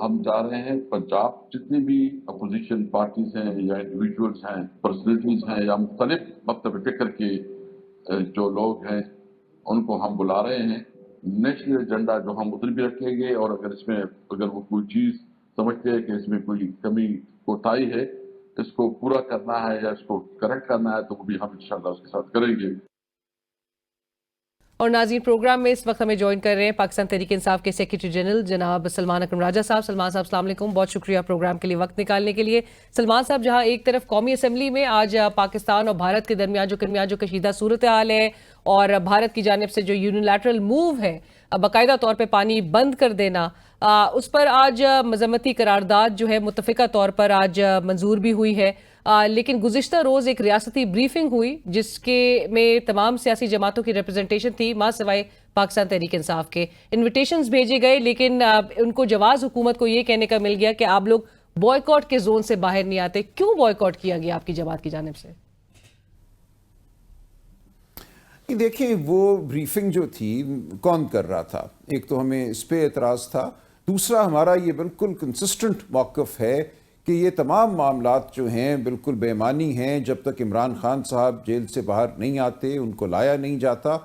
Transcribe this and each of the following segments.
ہم چاہ رہے ہیں پنجاب جتنی بھی اپوزیشن پارٹیز ہیں یا انڈیویجولز ہیں، پرسنالٹیز ہیں یا مختلف مکتب فکر کے جو لوگ ہیں، ان کو ہم بلا رہے ہیں. نیشنل ایجنڈا جو ہم ادھر بھی رکھیں گے، اور اگر وہ کوئی چیز سمجھتے ہیں کہ اس میں کوئی کمی کوتاہی ہے، اس کو پورا کرنا ہے یا اس کو کریکٹ کرنا ہے، تو وہ بھی ہم انشاءاللہ اس کے ساتھ کریں گے. اور ناظرین، پروگرام میں اس وقت ہمیں جوائن کر رہے ہیں پاکستان تحریک انصاف کے سیکریٹری جنرل جناب سلمان اکرم راجہ صاحب. سلمان صاحب السلام علیکم، بہت شکریہ پروگرام کے لیے وقت نکالنے کے لیے. سلمان صاحب، جہاں ایک طرف قومی اسمبلی میں آج پاکستان اور بھارت کے درمیان جو کشیدہ صورتحال ہے اور بھارت کی جانب سے جو یونیلیٹرل موو ہے باقاعدہ طور پہ پانی بند کر دینا، اس پر آج مذمتی قرارداد جو ہے متفقہ طور پر آج منظور بھی ہوئی ہے. لیکن گزشتہ روز ایک ریاستی بریفنگ ہوئی جس کے میں تمام سیاسی جماعتوں کی ریپرزنٹیشن تھی، ماں سوائے پاکستان تحریک انصاف کے. انویٹیشنز بھیجے گئے، لیکن ان کو جواز حکومت کو یہ کہنے کا مل گیا کہ آپ لوگ بوائیکاٹ کے زون سے باہر نہیں آتے. کیوں بوائیکاٹ کیا گیا آپ کی جماعت کی جانب سے؟ دیکھیں، وہ بریفنگ جو تھی کون کر رہا تھا؟ ایک تو ہمیں اس پہ اعتراض تھا، دوسرا ہمارا یہ بالکل کنسسٹنٹ موقف ہے کہ یہ تمام معاملات جو ہیں بالکل بے معنی ہیں. جب تک عمران خان صاحب جیل سے باہر نہیں آتے، ان کو لایا نہیں جاتا،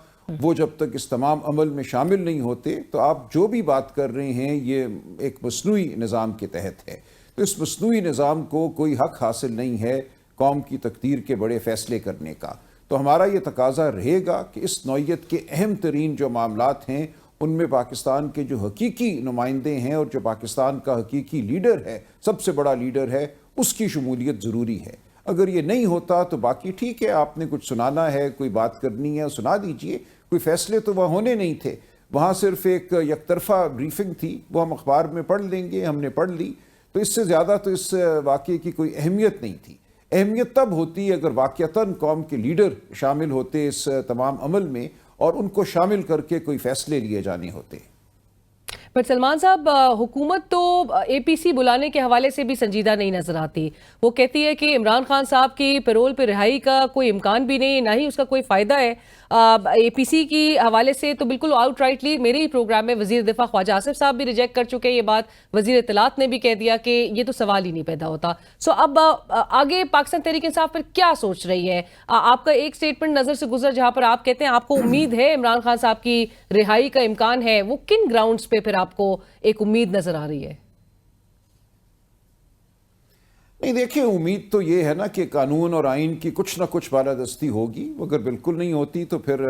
وہ جب تک اس تمام عمل میں شامل نہیں ہوتے، تو آپ جو بھی بات کر رہے ہیں یہ ایک مصنوعی نظام کے تحت ہے. تو اس مصنوعی نظام کو کوئی حق حاصل نہیں ہے قوم کی تقدیر کے بڑے فیصلے کرنے کا. تو ہمارا یہ تقاضا رہے گا کہ اس نوعیت کے اہم ترین جو معاملات ہیں ان میں پاکستان کے جو حقیقی نمائندے ہیں اور جو پاکستان کا حقیقی لیڈر ہے، سب سے بڑا لیڈر ہے، اس کی شمولیت ضروری ہے. اگر یہ نہیں ہوتا تو باقی ٹھیک ہے، آپ نے کچھ سنانا ہے، کوئی بات کرنی ہے سنا دیجئے. کوئی فیصلے تو وہاں ہونے نہیں تھے، وہاں صرف ایک یک طرفہ بریفنگ تھی، وہ ہم اخبار میں پڑھ لیں گے، ہم نے پڑھ لی. تو اس سے زیادہ تو اس واقعے کی کوئی اہمیت نہیں تھی. اہمیت تب ہوتی اگر واقعتاً قوم کے لیڈر شامل ہوتے اس تمام عمل میں اور ان کو شامل کر کے کوئی فیصلے لیے جانے ہوتے. بٹ سلمان صاحب، حکومت تو اے پی سی بلانے کے حوالے سے بھی سنجیدہ نہیں نظر آتی. وہ کہتی ہے کہ عمران خان صاحب کی پیرول پہ رہائی کا کوئی امکان بھی نہیں، نہ ہی اس کا کوئی فائدہ ہے. اے پی سی کی حوالے سے تو بالکل آؤٹ رائٹلی میرے ہی پروگرام میں وزیر دفاع خواجہ آصف صاحب بھی ریجیکٹ کر چکے یہ بات. وزیر اطلاعات نے بھی کہہ دیا کہ یہ تو سوال ہی نہیں پیدا ہوتا. سو اب آگے پاکستان تحریک انصاف پر کیا سوچ رہی ہے؟ آپ کا ایک سٹیٹمنٹ نظر سے گزر جہاں پر آپ کہتے ہیں آپ کو امید ہے عمران خان صاحب کی رہائی کا امکان ہے، وہ کن گراؤنڈز پہ پھر آپ کو ایک امید نظر آ رہی ہے؟ نہیں، دیکھیں، امید تو یہ ہے نا کہ قانون اور آئین کی کچھ نہ کچھ بالادستی ہوگی. اگر بالکل نہیں ہوتی تو پھر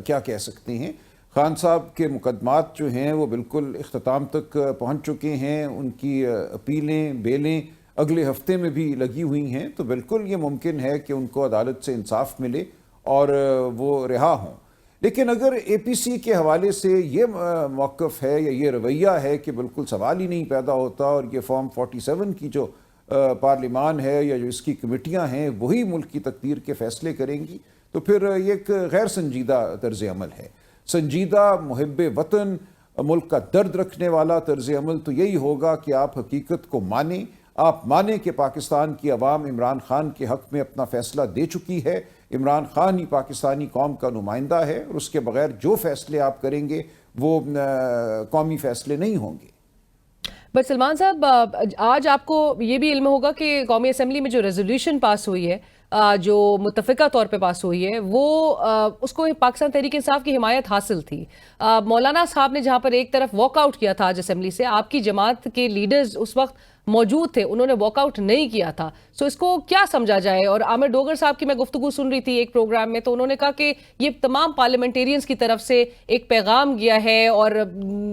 کیا کہہ سکتے ہیں. خان صاحب کے مقدمات جو ہیں وہ بالکل اختتام تک پہنچ چکے ہیں. ان کی اپیلیں بیلیں اگلے ہفتے میں بھی لگی ہوئی ہیں. تو بالکل یہ ممکن ہے کہ ان کو عدالت سے انصاف ملے اور وہ رہا ہوں. لیکن اگر اے پی سی کے حوالے سے یہ موقف ہے یا یہ رویہ ہے کہ بالکل سوال ہی نہیں پیدا ہوتا اور یہ فارم 47 کی جو پارلیمان ہے یا جو اس کی کمیٹیاں ہیں وہی ملک کی تقدیر کے فیصلے کریں گی، تو پھر یہ ایک غیر سنجیدہ طرز عمل ہے. سنجیدہ، محب وطن، ملک کا درد رکھنے والا طرز عمل تو یہی ہوگا کہ آپ حقیقت کو مانیں. آپ مانیں کہ پاکستان کی عوام عمران خان کے حق میں اپنا فیصلہ دے چکی ہے. عمران خان ہی پاکستانی قوم کا نمائندہ ہے اور اس کے بغیر جو فیصلے آپ کریں گے وہ قومی فیصلے نہیں ہوں گے. بٹ سلمان صاحب، آج آپ کو یہ بھی علم ہوگا کہ قومی اسمبلی میں جو ریزولوشن پاس ہوئی ہے، جو متفقہ طور پہ پاس ہوئی ہے، وہ اس کو پاکستان تحریک انصاف کی حمایت حاصل تھی. مولانا صاحب نے جہاں پر ایک طرف واک آؤٹ کیا تھا آج اسمبلی سے، آپ کی جماعت کے لیڈرز اس وقت موجود تھے، انہوں نے واک آؤٹ نہیں کیا تھا. سو اس کو کیا سمجھا جائے؟ اور عامر ڈوگر صاحب کی میں گفتگو سن رہی تھی ایک پروگرام میں، تو انہوں نے کہا کہ یہ تمام پارلیمنٹیرینز کی طرف سے ایک پیغام گیا ہے اور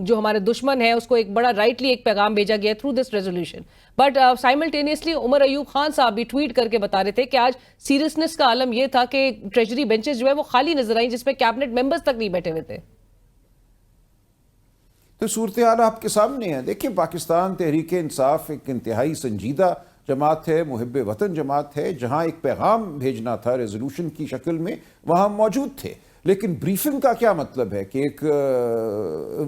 جو ہمارے دشمن ہیں اس کو ایک بڑا رائٹلی ایک پیغام بھیجا گیا through this resolution. But simultaneously Umar Ayub Khan صاحب بھی ٹویٹ کر کے بتا رہے تھے کہ آج سیریسنس کا عالم یہ تھا کہ ٹریجری بینچز جو ہے وہ خالی نظر آئیں، جس پہ کیبنٹ ممبرز تک نہیں بیٹھے ہوئے تھے. تو صورتحال آپ کے سامنے ہے. دیکھیں، پاکستان تحریک انصاف ایک انتہائی سنجیدہ جماعت ہے، محب وطن جماعت ہے. جہاں ایک پیغام بھیجنا تھا ریزولوشن کی شکل میں وہاں موجود تھے. لیکن بریفنگ کا کیا مطلب ہے کہ ایک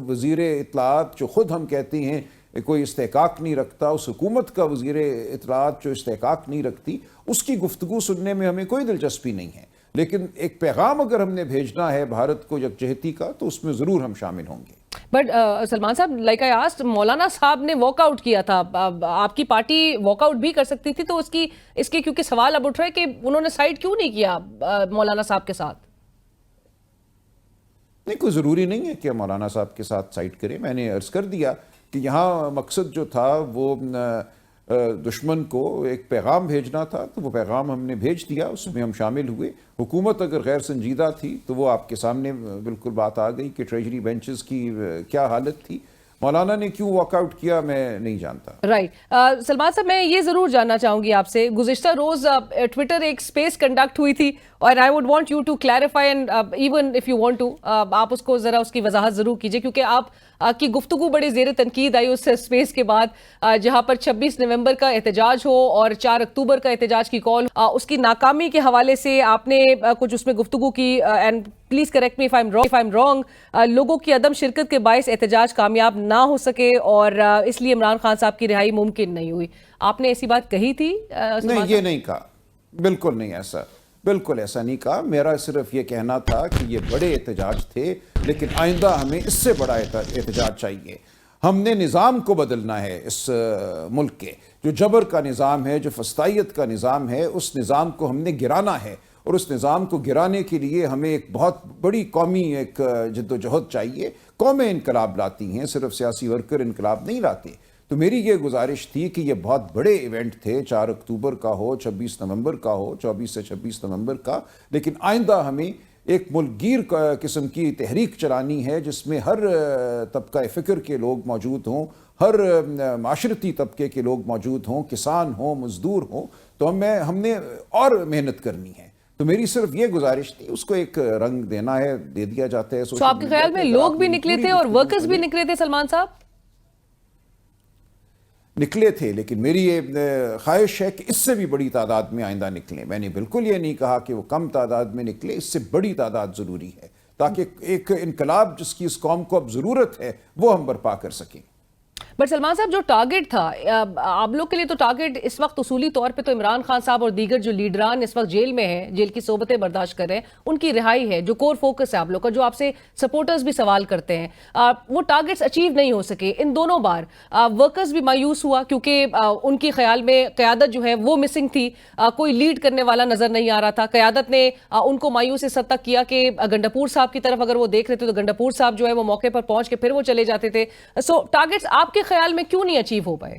وزیر اطلاعات جو خود ہم کہتے ہیں کوئی استحقاق نہیں رکھتا، اس حکومت کا وزیر اطلاعات جو استحقاق نہیں رکھتی، اس کی گفتگو سننے میں ہمیں کوئی دلچسپی نہیں ہے. لیکن ایک پیغام اگر ہم نے بھیجنا ہے بھارت کو یکجہتی کا تو اس میں ضرور ہم شامل ہوں گے. بٹ سلمان صاحب لائک آئی آسکڈ مولانا صاحب نے واک آؤٹ کیا تھا, آپ کی پارٹی واک آؤٹ بھی کر سکتی تھی, تو اس کے کیونکہ سوال اب اٹھ رہا ہے کہ انہوں نے سائڈ کیوں نہیں کیا مولانا صاحب کے ساتھ؟ نہیں, کوئی ضروری نہیں ہے کہ مولانا صاحب کے ساتھ سائٹ کریں. میں نے عرض کر دیا کہ یہاں مقصد جو تھا وہ دشمن کو ایک پیغام بھیجنا تھا, تو وہ پیغام ہم نے بھیج دیا, اس میں ہم شامل ہوئے. حکومت اگر غیر سنجیدہ تھی تو وہ آپ کے سامنے بالکل بات آ گئی کہ ٹریجری بینچز کی کیا حالت تھی. مولانا نے کیوں واک آؤٹ کیا میں نہیں جانتا. رائٹ. سلمان صاحب میں یہ ضرور جاننا چاہوں گی آپ سے, گزشتہ روز ٹویٹر ایک اسپیس کنڈکٹ ہوئی تھی, اور I would want you to clarify, and even if you want to آپ اس کو ذرا اس کی وضاحت ضرور کیجیے, کیونکہ آپ کی گفتگو بڑی زیر تنقید آئی اس اسپیس کے بعد, جہاں پر 26 نومبر کا احتجاج ہو اور 4 اکتوبر کا احتجاج کی کال, اس کی ناکامی کے حوالے سے آپ نے کچھ اس میں گفتگو کی, and please correct me if I am wrong, لوگوں کی عدم شرکت کے باعث احتجاج کامیاب نہ ہو سکے اور اس لیے عمران خان صاحب کی رہائی ممکن نہیں ہوئی. آپ نے ایسی بات کہی تھی؟ نہیں, یہ نہیں کہا, بالکل نہیں, بالکل ایسا نہیں کہا. میرا صرف یہ کہنا تھا کہ یہ بڑے احتجاج تھے, لیکن آئندہ ہمیں اس سے بڑا احتجاج چاہیے. ہم نے نظام کو بدلنا ہے اس ملک کے, جو جبر کا نظام ہے, جو فسطائیت کا نظام ہے, اس نظام کو ہم نے گرانا ہے, اور اس نظام کو گرانے کے لیے ہمیں ایک بہت بڑی قومی ایک جد و جہد چاہیے. قومیں انقلاب لاتی ہیں, صرف سیاسی ورکر انقلاب نہیں لاتے. تو میری یہ گزارش تھی کہ یہ بہت بڑے ایونٹ تھے, 4 اکتوبر کا ہو, 26 نومبر کا ہو, 24 سے 26 نومبر کا, لیکن آئندہ ہمیں ایک ملک گیر قسم کی تحریک چلانی ہے جس میں ہر طبقہ فکر کے لوگ موجود ہوں, ہر معاشرتی طبقے کے لوگ موجود ہوں, کسان ہوں, مزدور ہوں. تو ہم نے اور محنت کرنی ہے. تو میری صرف یہ گزارش تھی, اس کو ایک رنگ دینا ہے, دے دیا جاتا ہے. تو آپ کے خیال میں لوگ بھی نکلے تھے اور ورکرز بھی نکلے تھے سلمان صاحب؟ نکلے تھے, لیکن میری یہ خواہش ہے کہ اس سے بھی بڑی تعداد میں آئندہ نکلیں. میں نے بالکل یہ نہیں کہا کہ وہ کم تعداد میں نکلے, اس سے بڑی تعداد ضروری ہے, تاکہ ایک انقلاب جس کی اس قوم کو اب ضرورت ہے وہ ہم برپا کر سکیں. بٹ سلمان صاحب جو ٹارگٹ تھا آپ لوگ کے لیے, تو ٹارگٹ اس وقت اصولی طور پہ تو عمران خان صاحب اور دیگر جو لیڈران اس وقت جیل میں ہیں, جیل کی صحبتیں برداشت کر رہے ہیں, ان کی رہائی ہے, جو کور فوکس ہے آپ لوگ کا, جو آپ سے سپورٹرز بھی سوال کرتے ہیں. وہ ٹارگٹس اچیو نہیں ہو سکے ان دونوں بار. ورکرز بھی مایوس ہوا کیونکہ ان کی خیال میں قیادت جو ہے وہ مسنگ تھی, کوئی لیڈ کرنے والا نظر نہیں آ رہا تھا. قیادت نے ان کو مایوس اس حد تک کیا کہ گنڈاپور صاحب کی طرف اگر وہ دیکھ رہے تھے تو گنڈاپور صاحب جو ہے وہ موقع پر پہنچ کے پھر وہ چلے جاتے تھے. سو ٹارگٹس آپ کے خیال میں کیوں نہیں اچیو ہو پائے؟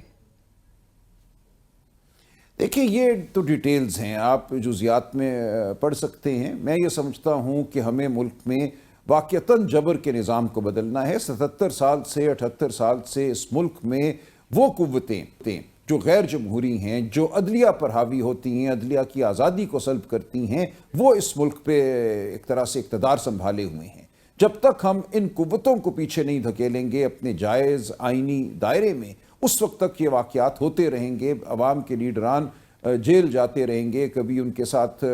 دیکھیں, یہ تو ڈیٹیلز ہیں, آپ جزیات میں پڑھ سکتے ہیں. میں یہ سمجھتا ہوں کہ ہمیں ملک میں واقعتاً جبر کے نظام کو بدلنا ہے. 77 سال سے 78 سال سے اس ملک میں وہ قوتیں جو غیر جمہوری ہیں, جو عدلیہ پر حاوی ہوتی ہیں, عدلیہ کی آزادی کو سلب کرتی ہیں, وہ اس ملک پہ ایک طرح سے اقتدار سنبھالے ہوئے ہیں. جب تک ہم ان قوتوں کو پیچھے نہیں دھکیلیں گے اپنے جائز آئینی دائرے میں, اس وقت تک یہ واقعات ہوتے رہیں گے. عوام کے لیڈران جیل جاتے رہیں گے, کبھی ان کے ساتھ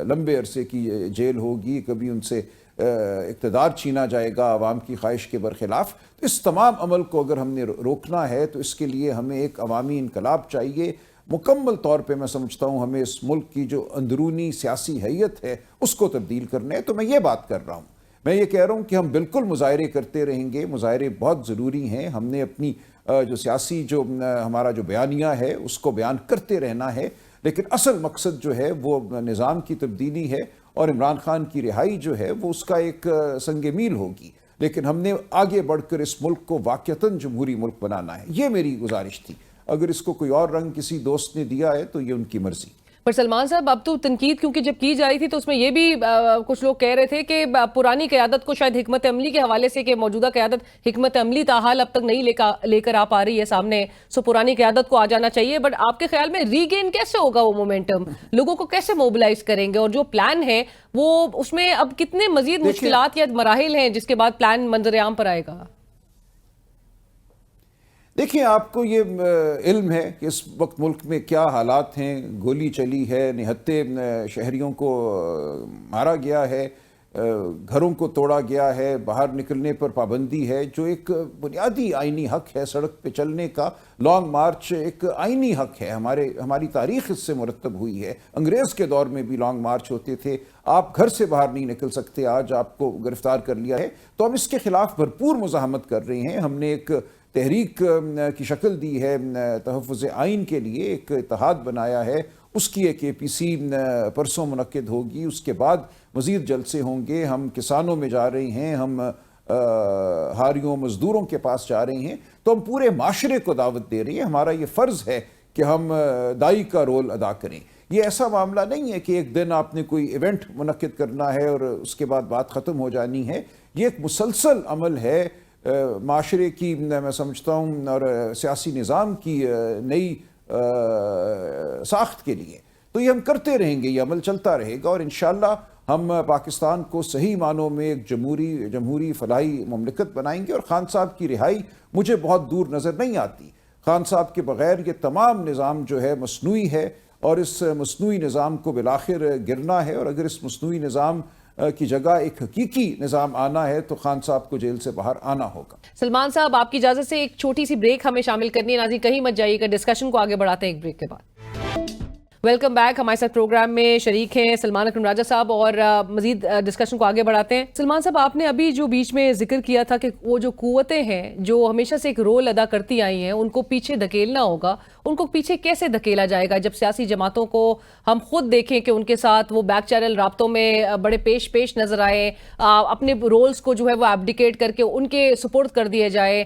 لمبے عرصے کی جیل ہوگی, کبھی ان سے اقتدار چھینا جائے گا عوام کی خواہش کے برخلاف. اس تمام عمل کو اگر ہم نے روکنا ہے تو اس کے لیے ہمیں ایک عوامی انقلاب چاہیے. مکمل طور پہ میں سمجھتا ہوں ہمیں اس ملک کی جو اندرونی سیاسی حیت ہے اس کو تبدیل کرنا ہے. تو میں یہ بات کر رہا ہوں, میں یہ کہہ رہا ہوں کہ ہم بالکل مظاہرے کرتے رہیں گے, مظاہرے بہت ضروری ہیں. ہم نے اپنی جو سیاسی جو ہمارا جو بیانیہ ہے اس کو بیان کرتے رہنا ہے, لیکن اصل مقصد جو ہے وہ نظام کی تبدیلی ہے, اور عمران خان کی رہائی جو ہے وہ اس کا ایک سنگ میل ہوگی. لیکن ہم نے آگے بڑھ کر اس ملک کو واقعتاً جمہوری ملک بنانا ہے. یہ میری گزارش تھی. اگر اس کو کوئی اور رنگ کسی دوست نے دیا ہے تو یہ ان کی مرضی. پر سلمان صاحب, اب تو تنقید کیونکہ جب کی جا رہی تھی تو اس میں یہ بھی کچھ لوگ کہہ رہے تھے کہ پرانی قیادت کو شاید حکمت عملی کے حوالے سے, کہ موجودہ قیادت حکمت عملی تاحال اب تک نہیں لے کر آ پا رہی ہے سامنے, سو پرانی قیادت کو آ جانا چاہیے. بٹ آپ کے خیال میں ری گین کیسے ہوگا وہ مومنٹم, لوگوں کو کیسے موبلائز کریں گے, اور جو پلان ہے وہ اس میں اب کتنے مزید مشکلات یا مراحل ہیں جس کے بعد پلان منظر عام پر آئے گا؟ دیکھیں, آپ کو یہ علم ہے کہ اس وقت ملک میں کیا حالات ہیں. گولی چلی ہے, نہتے شہریوں کو مارا گیا ہے, گھروں کو توڑا گیا ہے, باہر نکلنے پر پابندی ہے, جو ایک بنیادی آئینی حق ہے سڑک پہ چلنے کا. لانگ مارچ ایک آئینی حق ہے, ہماری تاریخ اس سے مرتب ہوئی ہے. انگریز کے دور میں بھی لانگ مارچ ہوتے تھے. آپ گھر سے باہر نہیں نکل سکتے, آج آپ کو گرفتار کر لیا ہے. تو ہم اس کے خلاف بھرپور مزاحمت کر رہے ہیں. ہم نے ایک تحریک کی شکل دی ہے تحفظ آئین کے لیے, ایک اتحاد بنایا ہے. اس کی ایک APC پرسوں منعقد ہوگی, اس کے بعد مزید جلسے ہوں گے. ہم کسانوں میں جا رہے ہیں, ہم ہاریوں مزدوروں کے پاس جا رہے ہیں. تو ہم پورے معاشرے کو دعوت دے رہے ہیں. ہمارا یہ فرض ہے کہ ہم دائی کا رول ادا کریں. یہ ایسا معاملہ نہیں ہے کہ ایک دن آپ نے کوئی ایونٹ منعقد کرنا ہے اور اس کے بعد بات ختم ہو جانی ہے. یہ ایک مسلسل عمل ہے معاشرے کی, میں سمجھتا ہوں, اور سیاسی نظام کی نئی ساخت کے لیے. تو یہ ہم کرتے رہیں گے, یہ عمل چلتا رہے گا, اور انشاءاللہ ہم پاکستان کو صحیح معنوں میں ایک جمہوری فلاحی مملکت بنائیں گے. اور خان صاحب کی رہائی مجھے بہت دور نظر نہیں آتی. خان صاحب کے بغیر یہ تمام نظام جو ہے مصنوعی ہے, اور اس مصنوعی نظام کو بالآخر گرنا ہے. اور اگر اس مصنوعی نظام کی جگہ ایک حقیقی نظام آنا ہے تو خان صاحب کو جیل سے باہر آنا ہوگا. سلمان صاحب, آپ کی اجازت سے ایک چھوٹی سی بریک ہمیں شامل کرنی ہے. ناظرین کہیں مت جائیے گا, ڈسکشن کو آگے بڑھاتے ہیں ایک بریک کے بعد. Welcome back. ہمارے ساتھ پروگرام میں شریک ہیں سلمان اکرم راجہ صاحب, اور مزید ڈسکشن کو آگے بڑھاتے ہیں. سلمان صاحب, آپ نے ابھی جو بیچ میں ذکر کیا تھا کہ وہ جو قوتیں ہیں جو ہمیشہ سے ایک رول ادا کرتی آئی ہیں, ان کو پیچھے دھکیلنا ہوگا. ان کو پیچھے کیسے دھکیلا جائے گا جب سیاسی جماعتوں کو ہم خود دیکھیں کہ ان کے ساتھ وہ بیک چینل رابطوں میں بڑے پیش نظر آئے, اپنے رولز کو جو ہے وہ ایبڈیکیٹ کر کے ان کے سپورٹ کر دیا جائے,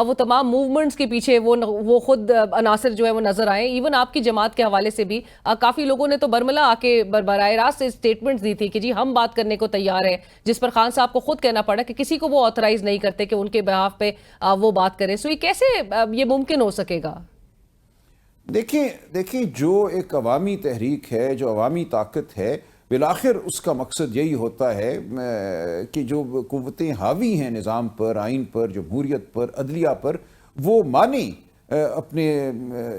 وہ تمام موومنٹس کے پیچھے وہ خود عناصر جو ہے وہ نظر آئے. ایون آپ کی جماعت کے حوالے سے بھی کافی لوگوں نے تو برملا آ کے براہ راست اسٹیٹمنٹس دی تھی کہ جی ہم بات کرنے کو تیار ہیں, جس پر خان صاحب کو خود کہنا پڑا کہ کسی کو وہ آتھرائز نہیں کرتے کہ ان کے بہاف پہ وہ بات کریں. سو یہ کیسے یہ ممکن ہو سکے گا؟ دیکھیں جو ایک عوامی تحریک ہے, جو عوامی طاقت ہے, بالآخر اس کا مقصد یہی ہوتا ہے کہ جو قوتیں حاوی ہیں نظام پر, آئین پر, جمہوریت پر, عدلیہ پر, وہ مانیں اپنے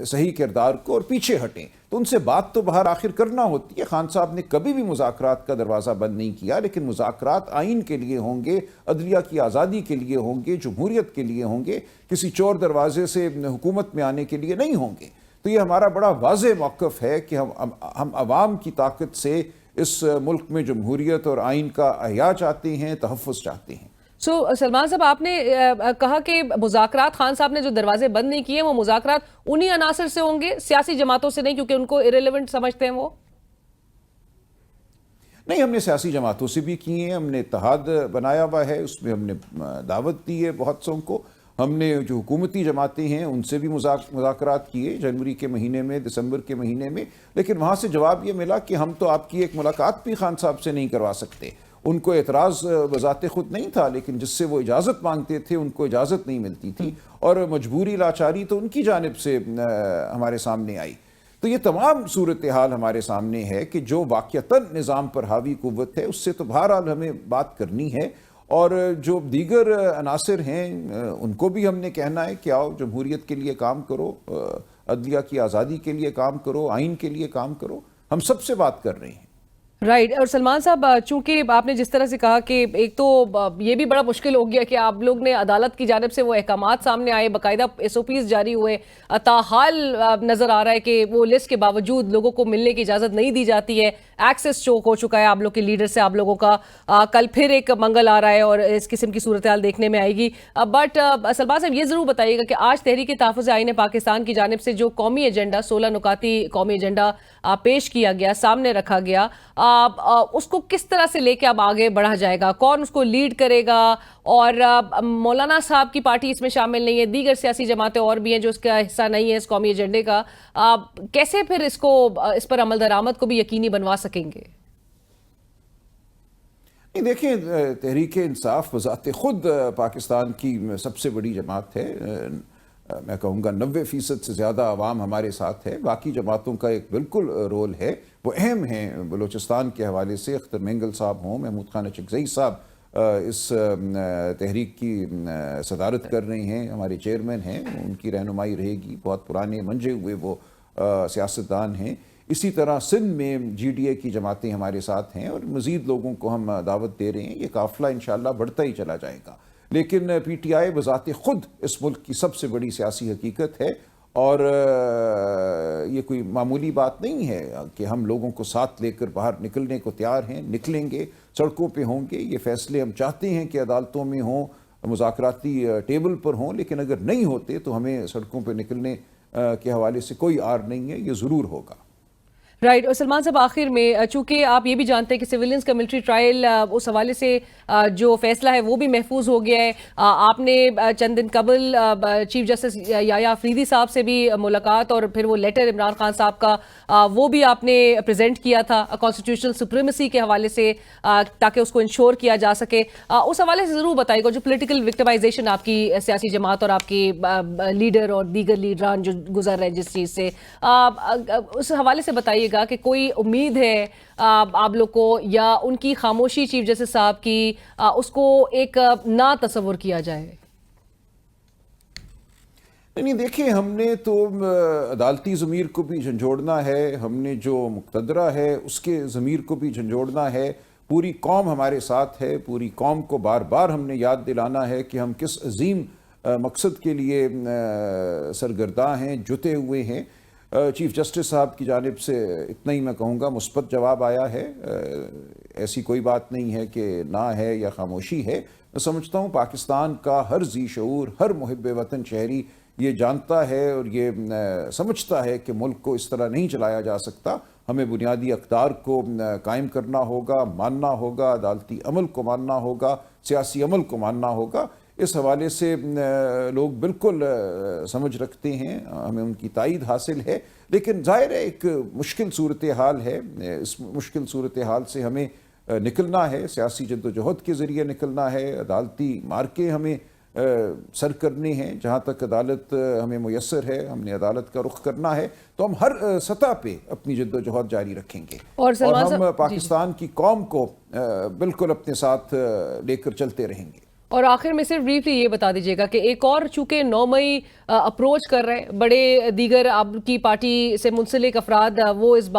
صحیح کردار کو اور پیچھے ہٹیں. تو ان سے بات تو باہر آخر کرنا ہوتی ہے. خان صاحب نے کبھی بھی مذاکرات کا دروازہ بند نہیں کیا, لیکن مذاکرات آئین کے لیے ہوں گے, عدلیہ کی آزادی کے لیے ہوں گے, جمہوریت کے لیے ہوں گے, کسی چور دروازے سے حکومت میں آنے کے لیے نہیں ہوں گے. تو یہ ہمارا بڑا واضح موقف ہے کہ ہم عوام کی طاقت سے اس ملک میں جمہوریت اور آئین کا احیاء چاہتے ہیں, تحفظ چاہتے ہیں. سلمان صاحب, آپ نے کہا کہ مذاکرات خان صاحب نے جو دروازے بند نہیں کیے وہ مذاکرات انہی عناصر سے ہوں گے, سیاسی جماعتوں سے نہیں, کیونکہ ان کو irrelevant سمجھتے ہیں وہ. نہیں, ہم نے سیاسی جماعتوں سے بھی کیے ہیں, ہم نے اتحاد بنایا ہوا ہے, اس میں ہم نے دعوت دی ہے بہت سوں کو. ہم نے جو حکومتی جماعتیں ہیں ان سے بھی مذاکرات کیے جنوری کے مہینے میں, دسمبر کے مہینے میں, لیکن وہاں سے جواب یہ ملا کہ ہم تو آپ کی ایک ملاقات بھی خان صاحب سے نہیں کروا سکتے. ان کو اعتراض بذات خود نہیں تھا, لیکن جس سے وہ اجازت مانگتے تھے ان کو اجازت نہیں ملتی تھی, اور مجبوری لاچاری تو ان کی جانب سے ہمارے سامنے آئی. تو یہ تمام صورتحال ہمارے سامنے ہے کہ جو واقعتاً نظام پر حاوی قوت ہے اس سے تو بہرحال ہمیں بات کرنی ہے, اور جو دیگر عناصر ہیں ان کو بھی ہم نے کہنا ہے کہ آؤ جمہوریت کے لیے کام کرو, عدلیہ کی آزادی کے لیے کام کرو, آئین کے لیے کام کرو. ہم سب سے بات کر رہے ہیں. رائٹ. اور سلمان صاحب, چونکہ آپ نے جس طرح سے کہا کہ ایک تو یہ بھی بڑا مشکل ہو گیا کہ آپ لوگ نے عدالت کی جانب سے وہ احکامات سامنے آئے, باقاعدہ SOPs جاری ہوئے, تاحال نظر آ رہا ہے کہ وہ لسٹ کے باوجود لوگوں کو ملنے کی اجازت نہیں دی جاتی ہے, ایکسیس چوک ہو چکا ہے آپ لوگ کے لیڈر سے آپ لوگوں کا. کل پھر ایک منگل آ رہا ہے اور اس قسم کی صورتحال دیکھنے میں آئے گی. بٹ سلمان صاحب, یہ ضرور بتائیے گا کہ آج تحریک تحفظ آئین پاکستان کی جانب سے جو قومی ایجنڈا 16 نکاتی قومی ایجنڈا پیش کیا گیا, سامنے رکھا گیا, اس کو کس طرح سے لے کے اب آگے بڑھا جائے گا, کون اس کو لیڈ کرے گا؟ اور مولانا صاحب کی پارٹی اس میں شامل نہیں ہے, دیگر سیاسی جماعتیں اور بھی ہیں جو اس کا حصہ نہیں ہے اس قومی ایجنڈے کا, کیسے پھر اس پر عمل درآمد کو بھی یقینی بنوا سکیں گے؟ دیکھیں, تحریک انصاف بذات خود پاکستان کی سب سے بڑی جماعت ہے. میں کہوں گا 90% سے زیادہ عوام ہمارے ساتھ ہے. باقی جماعتوں کا ایک بالکل رول ہے, وہ اہم ہیں. بلوچستان کے حوالے سے اختر مینگل صاحب ہوں, محمود خان اچکزئی صاحب اس تحریک کی صدارت کر رہے ہیں, ہمارے چیئرمین ہیں, ان کی رہنمائی رہے گی. بہت پرانے منجے ہوئے وہ سیاستدان ہیں. اسی طرح سندھ میں GDA کی جماعتیں ہمارے ساتھ ہیں اور مزید لوگوں کو ہم دعوت دے رہے ہیں. یہ قافلہ انشاءاللہ بڑھتا ہی چلا جائے گا. لیکن PTI بذات خود اس ملک کی سب سے بڑی سیاسی حقیقت ہے اور یہ کوئی معمولی بات نہیں ہے کہ ہم لوگوں کو ساتھ لے کر باہر نکلنے کو تیار ہیں. نکلیں گے, سڑکوں پہ ہوں گے. یہ فیصلے ہم چاہتے ہیں کہ عدالتوں میں ہوں, مذاکراتی ٹیبل پر ہوں, لیکن اگر نہیں ہوتے تو ہمیں سڑکوں پہ نکلنے کے حوالے سے کوئی آر نہیں ہے. یہ ضرور ہوگا. رائٹ. اور سلمان صاحب آخر میں چونکہ آپ یہ بھی جانتے ہیں کہ سیولینز کا ملٹری ٹرائل اس حوالے سے جو فیصلہ ہے وہ بھی محفوظ ہو گیا ہے. آپ نے چند دن قبل چیف جسٹس یحییٰ افریدی صاحب سے بھی ملاقات اور پھر وہ لیٹر عمران خان صاحب کا وہ بھی آپ نے پریزنٹ کیا تھا کانسٹیٹیوشنل سپریمیسی کے حوالے سے تاکہ اس کو انشور کیا جا سکے. اس حوالے سے ضرور بتائیے گا جو پولیٹیکل وکٹمائزیشن آپ کی سیاسی جماعت اور آپ کی لیڈر اور دیگر لیڈران جو گزر رہے ہیں جس چیز سے, اس حوالے سے بتائیے گا کہ کوئی امید ہے آپ لوگ کو یا ان کی خاموشی چیف جسٹس صاحب کی اس کو ایک نہ تصور کیا جائے؟ نہیں دیکھیں, ہم نے تو عدالتی ضمیر کو بھی جھنجھوڑنا ہے, ہم نے جو مقتدرہ ہے اس کے ضمیر کو بھی جھنجھوڑنا ہے. پوری قوم ہمارے ساتھ ہے. پوری قوم کو بار بار ہم نے یاد دلانا ہے کہ ہم کس عظیم مقصد کے لیے سرگرداں ہیں, جتے ہوئے ہیں. چیف جسٹس صاحب کی جانب سے اتنا ہی میں کہوں گا مثبت جواب آیا ہے. ایسی کوئی بات نہیں ہے کہ نہ ہے یا خاموشی ہے. میں سمجھتا ہوں پاکستان کا ہر ذی شعور, ہر محب وطن شہری یہ جانتا ہے اور یہ سمجھتا ہے کہ ملک کو اس طرح نہیں چلایا جا سکتا. ہمیں بنیادی اقدار کو قائم کرنا ہوگا, ماننا ہوگا, عدالتی عمل کو ماننا ہوگا, سیاسی عمل کو ماننا ہوگا. اس حوالے سے لوگ بالکل سمجھ رکھتے ہیں, ہمیں ان کی تائید حاصل ہے. لیکن ظاہر ہے ایک مشکل صورتحال ہے. اس مشکل صورتحال سے ہمیں نکلنا ہے, سیاسی جد و جہد کے ذریعے نکلنا ہے. عدالتی مارکے ہمیں سر کرنے ہیں. جہاں تک عدالت ہمیں میسر ہے ہم نے عدالت کا رخ کرنا ہے. تو ہم ہر سطح پہ اپنی جد و جہد جاری رکھیں گے اور ہم پاکستان کی قوم کو بالکل اپنے ساتھ لے کر چلتے رہیں گے. اور آخر میں صرف بریفلی یہ بتا دیجیے گا کہ ایک اور چونکہ 9 مئی اپروچ کر رہے ہیں بڑے دیگر آپ کی پارٹی سے منسلک افراد, وہ اس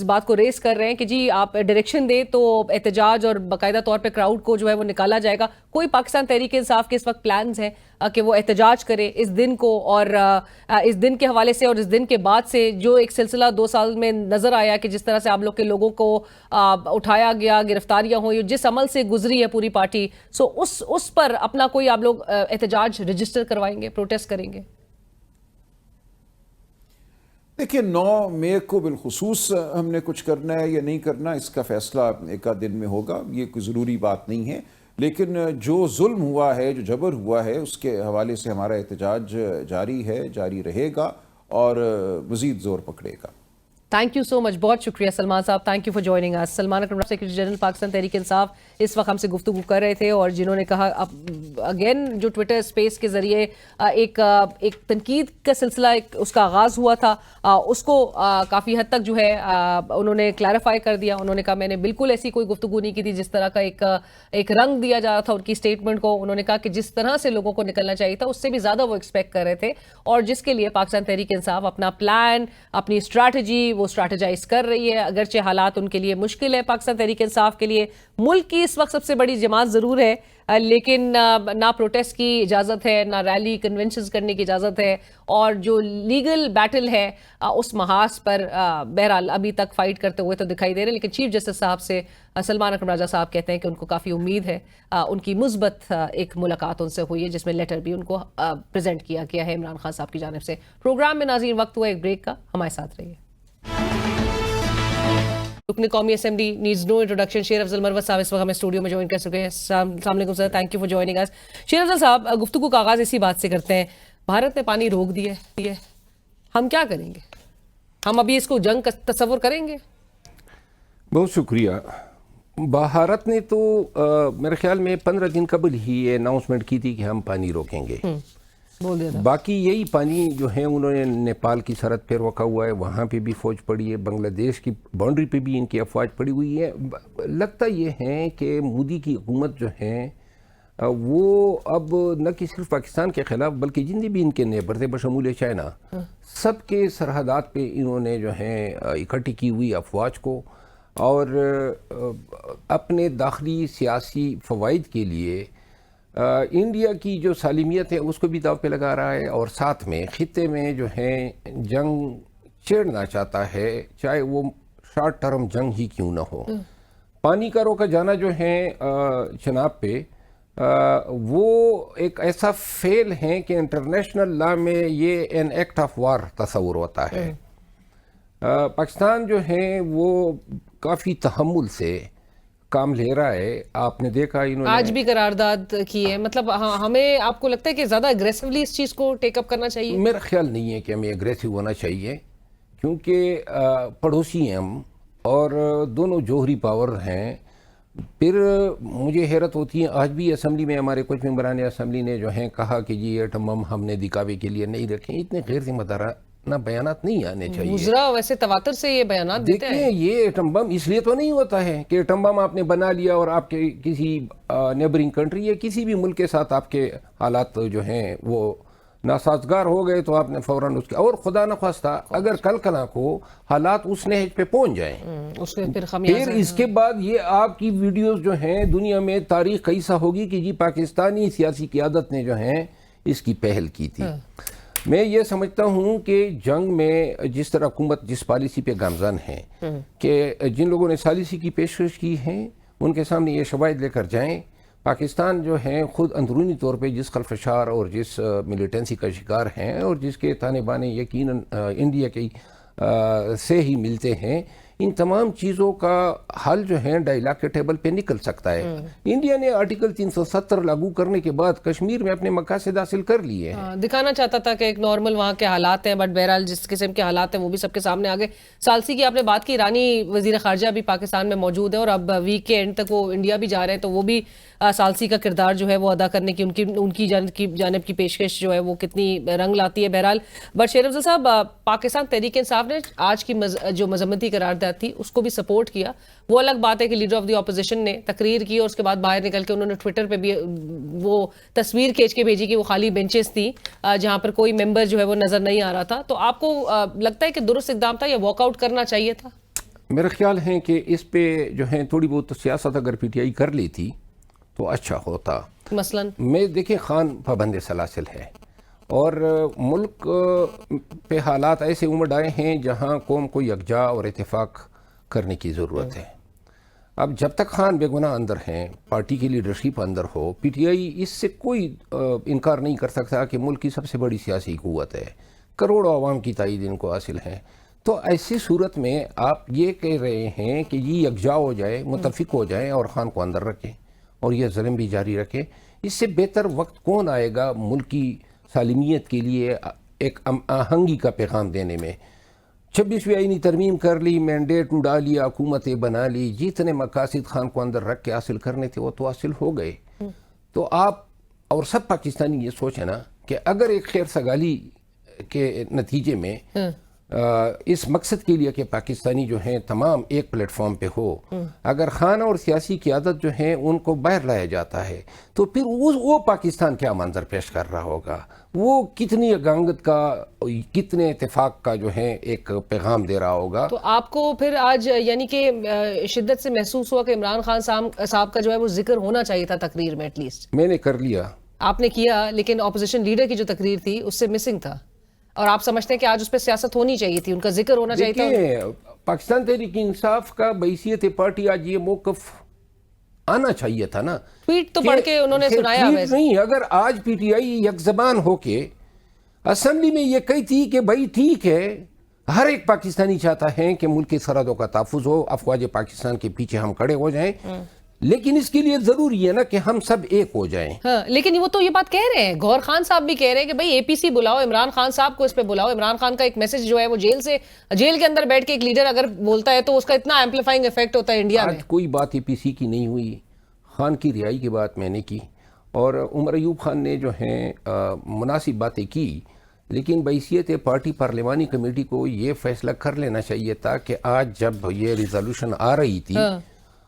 بات کو ریس کر رہے ہیں کہ جی آپ ڈائریکشن دیں تو احتجاج اور باقاعدہ طور پہ کراؤڈ کو جو ہے وہ نکالا جائے گا. کوئی پاکستان تحریک انصاف کے اس وقت پلانز ہیں کہ وہ احتجاج کرے اس دن کو, اور اس دن کے حوالے سے اور اس دن کے بعد سے جو ایک سلسلہ 2 سال میں نظر آیا کہ جس طرح سے آپ لوگ کے لوگوں کو اٹھایا گیا, گرفتاریاں ہوئی, جس عمل سے گزری ہے پوری پارٹی, سو اس پر اپنا کوئی آپ لوگ احتجاج رجسٹر کروائیں گے, پروٹیسٹ کریں گے؟ دیکھیں 9 مئی کو بالخصوص ہم نے کچھ کرنا ہے یا نہیں کرنا اس کا فیصلہ ایک آدھ دن میں ہوگا. یہ کوئی ضروری بات نہیں ہے. لیکن جو ظلم ہوا ہے, جو جبر ہوا ہے, اس کے حوالے سے ہمارا احتجاج جاری ہے, جاری رہے گا اور مزید زور پکڑے گا. تھینک یو سو مچ, بہت شکریہ سلمان صاحب, thank you for joining us. Salman Akram secretary general Pakistan Tehreek Insaf اس وقت ہم سے گفتگو کر رہے تھے, اور جنہوں نے کہا اگین جو ٹویٹر اسپیس کے ذریعے ایک تنقید کا سلسلہ اس کا آغاز ہوا تھا, اس کو کافی حد تک جو ہے انہوں نے کلیریفائی کر دیا. انہوں نے کہا میں نے بالکل ایسی کوئی گفتگو نہیں کی تھی جس طرح کا ایک رنگ دیا جا رہا تھا ان کی اسٹیٹمنٹ کو. انہوں نے کہا کہ جس طرح سے لوگوں کو نکلنا چاہیے تھا اس سے بھی زیادہ وہ ایکسپیکٹ کر رہے تھے, اور جس کے لیے پاکستان تحریک انصاف اپنا پلان, اپنی اسٹریٹجی وہ اسٹریٹجائز کر رہی ہے. اگرچہ حالات ان کے لیے مشکل ہے, پاکستان تحریک انصاف کے لیے ملک کی اس وقت سب سے بڑی جماعت ضرور ہے, لیکن نہ پروٹیسٹ کی اجازت ہے, نہ ریلی کنونشنز کرنے کی اجازت ہے, اور جو لیگل بیٹل ہے اس محاذ پر بہرحال ابھی تک فائٹ کرتے ہوئے تو دکھائی دے رہے ہیں. لیکن چیف جسٹس صاحب سے سلمان اکرم راجہ صاحب کہتے ہیں کہ ان کو کافی امید ہے. ان کی مثبت ایک ملاقات ان سے ہوئی ہے جس میں لیٹر بھی ان کو پریزنٹ کیا گیا ہے عمران خان صاحب کی جانب سے. پروگرام میں ناظرین وقت ہوا ایک بریک کا, ہمارے ساتھ رہیے. رکن قومی اسمبلی نیڈز نو انٹروڈکشن شیر افضل مروت صاحب اس وقت ہمیں اسٹوڈیو میں جوائن کر چکے ہیں. السلام علیکم سر, تھینک یو فار جوائننگ اس. شیر افضل صاحب, گفتگو کا آغاز اسی بات سے کرتے ہیں. بھارت نے پانی روک دیا ہے, ہم کیا کریں گے؟ ہم ابھی اس کو جنگ کا تصور کریں گے؟ بہت شکریہ. بھارت نے تو میرے خیال میں 15 دن قبل ہی یہ اناؤنسمنٹ کی تھی کہ ہم پانی روکیں گے. باقی یہی پانی جو ہے انہوں نے نیپال کی سرحد پہ روکا ہوا ہے, وہاں پہ بھی فوج پڑی ہے, بنگلہ دیش کی باؤنڈری پہ بھی ان کی افواج پڑی ہوئی ہے. لگتا یہ ہے کہ مودی کی حکومت جو ہے وہ اب نہ کہ صرف پاکستان کے خلاف بلکہ جتنے بھی ان کے نیبر تھے بشمول چائنا سب کے سرحدات پہ انہوں نے جو ہیں اکٹھی کی ہوئی افواج کو اور اپنے داخلی سیاسی فوائد کے لیے انڈیا کی جو سالمیت ہے اس کو بھی داو پہ لگا رہا ہے اور ساتھ میں خطے میں جو ہے جنگ چھیڑنا چاہتا ہے چاہے وہ شارٹ ٹرم جنگ ہی کیوں نہ ہو. پانی کا روکا جانا جو ہے چناب پہ وہ ایک ایسا فیل ہے کہ انٹرنیشنل لا میں یہ این ایکٹ آف وار تصور ہوتا ہے. پاکستان جو ہے وہ کافی تحمل سے کام لے رہا ہے. آپ نے دیکھا انہوں نے آج بھی قرارداد کی ہے. مطلب ہمیں آپ کو لگتا ہے کہ زیادہ اگریسولی اس چیز کو ٹیک اپ کرنا چاہیے؟ میرا خیال نہیں ہے کہ ہمیں اگریسو ہونا چاہیے کیونکہ پڑوسی ہیں ہم اور دونوں جوہری پاور ہیں. پھر مجھے حیرت ہوتی ہے آج بھی اسمبلی میں ہمارے کچھ ممبران اسمبلی نے جو ہیں کہا کہ جی ایٹم بم ہم نے دکھاوے کے لیے نہیں رکھے. اتنے غیر ذمہ دارانہ بیانات نہیں آنے چاہیے. وزراء ویسے تواتر سے یہ بیانات دیتے ہیں. دیکھیں یہ ایٹم بم اس لیے تو نہیں ہوتا ہے کہ ایٹم بم آپ نے بنا لیا اور آپ کے کسی نیبرنگ کنٹری یا کسی بھی ملک کے ساتھ آپ کے حالات جو ہیں وہ ناسازگار ہو گئے تو آپ نے فوراً اس کے اور خدا نخواستہ اگر کل کلا کو حالات اس نہج پہ پہنچ جائیں اس میں پھر اس کے بعد یہ آپ کی ویڈیوز جو ہیں دنیا میں تاریخ کیسا ہوگی کہ جی پاکستانی سیاسی قیادت نے جو ہیں اس کی پہل کی تھی. میں یہ سمجھتا ہوں کہ جنگ میں جس طرح حکومت جس پالیسی پہ گامزن ہے کہ جن لوگوں نے سالسی کی پیشکش کی ہے ان کے سامنے یہ شواہد لے کر جائیں. پاکستان جو ہیں خود اندرونی طور پہ جس خلفشار اور جس ملیٹنسی کا شکار ہیں اور جس کے تانے بانے یقیناً انڈیا کی سے ہی ملتے ہیں ان تمام چیزوں کا حل جو ہے ڈائلاگ کے ٹیبل پہ نکل سکتا ہے. انڈیا نے آرٹیکل 370 لاگو کرنے کے بعد کشمیر میں اپنے مقاصد حاصل کر لیے. دکھانا چاہتا تھا کہ ایک نارمل وہاں کے حالات ہیں بٹ بہرحال جس قسم کے حالات ہیں وہ بھی سب کے سامنے آگے. ثالثی کی آپ نے بات کی ایرانی وزیر خارجہ بھی پاکستان میں موجود ہے اور اب ویک کے اینڈ تک وہ انڈیا بھی جا رہے ہیں تو وہ بھی ثالثی کا کردار جو ہے وہ ادا کرنے کی ان کی جانب کی پیشکش جو ہے وہ کتنی رنگ لاتی ہے. بہرحال بٹ شیر افضل صاحب پاکستان تحریک انصاف نے آج کی جو مذمتی قرارداد تھی اس کو بھی سپورٹ کیا. وہ الگ بات ہے کہ لیڈر آف دی اپوزیشن نے تقریر کی اور اس کے بعد باہر نکل کے انہوں نے ٹویٹر پہ بھی وہ تصویر کھینچ کے بھیجی کہ وہ خالی بینچز تھی جہاں پر کوئی ممبر جو ہے وہ نظر نہیں آ رہا تھا. تو آپ کو لگتا ہے کہ درست اقدام تھا یا واک آؤٹ کرنا چاہیے تھا؟ میرا خیال ہے کہ اس پہ جو ہے تھوڑی بہت سیاست اگر پی ٹی آئی کر لیتی تو اچھا ہوتا. مثلاً میں دیکھیں خان پابند سلاسل ہے اور ملک پہ حالات ایسے امڈ آئے ہیں جہاں قوم کو یکجا اور اتفاق کرنے کی ضرورت ہے. اب جب تک خان بے گناہ اندر ہیں پارٹی کی leadership another who P T I اس سے کوئی انکار نہیں کر سکتا کہ ملک کی سب سے بڑی سیاسی قوت ہے. کروڑوں عوام کی تائید ان کو حاصل ہے. تو ایسی صورت میں آپ یہ کہہ رہے ہیں کہ یہ یکجا ہو جائے متفق ہو جائیں اور خان کو اندر رکھیں اور یہ ظلم بھی جاری رکھے. اس سے بہتر وقت کون آئے گا ملک کی سالمیت کے لیے ایک آہنگی کا پیغام دینے میں. 26ویں آئینی ترمیم کر لی مینڈیٹ اڑا لیا حکومتیں بنا لی جتنے مقاصد خان کو اندر رکھ کے حاصل کرنے تھے وہ تو حاصل ہو گئے. تو آپ اور سب پاکستانی یہ سوچیں نا کہ اگر ایک خیر سگالی کے نتیجے میں اس مقصد کے لیے کہ پاکستانی جو ہیں تمام ایک پلیٹ فارم پہ ہو اگر خانہ اور سیاسی قیادت جو ہیں ان کو باہر لایا جاتا ہے تو پھر وہ پاکستان کیا منظر پیش کر رہا ہوگا. وہ کتنی گانگت کا کتنے اتفاق کا جو ہے ایک پیغام دے رہا ہوگا. تو آپ کو پھر آج یعنی کہ شدت سے محسوس ہوا کہ عمران خان صاحب کا جو ہے وہ ذکر ہونا چاہیے تھا تقریر میں ایٹ لیسٹ؟ میں نے کر لیا. آپ نے کیا لیکن اپوزیشن لیڈر کی جو تقریر تھی اس سے مسنگ تھا اور آپ سمجھتے ہیں کہ آج اس پہ سیاست ہونی چاہیے تھی ان کا ذکر ہونا چاہیے تھا؟ پاکستان تحریک انصاف کا بحیثیت پارٹی آج یہ موقف آنا چاہیے تھا نا. ٹویٹ تو پڑھ کے انہوں نے سنایا نہیں. اگر آج پی ٹی آئی یک زبان ہو کے اسمبلی میں یہ کہتی کہ بھائی ٹھیک ہے ہر ایک پاکستانی چاہتا ہے کہ ملک کی سرحدوں کا تحفظ ہو افواج پاکستان کے پیچھے ہم کھڑے ہو جائیں لیکن اس کے لیے ضروری ہے نا کہ ہم سب ایک ہو جائیں. ہاں لیکن وہ تو یہ بات کہہ رہے ہیں گور خان صاحب بھی کہہ رہے ہیں کہ بھائی اے پی سی بلاؤ عمران خان صاحب کو اس پہ بلاؤ. عمران خان کا ایک میسج جو ہے وہ جیل کے اندر بیٹھ کے ایک لیڈر اگر بولتا ہے تو اس کا اتنا ایمپلیفائنگ ایفیکٹ ہوتا ہے انڈیا میں. آج کوئی بات اے پی سی کی نہیں ہوئی. خان کی رہائی کی بات میں نے کی اور عمر ایوب خان نے جو ہیں مناسب باتیں کی لیکن بحیثیت پارٹی پارلیمانی کمیٹی کو یہ فیصلہ کر لینا چاہیے تھا کہ آج جب یہ ریزولوشن آ رہی تھی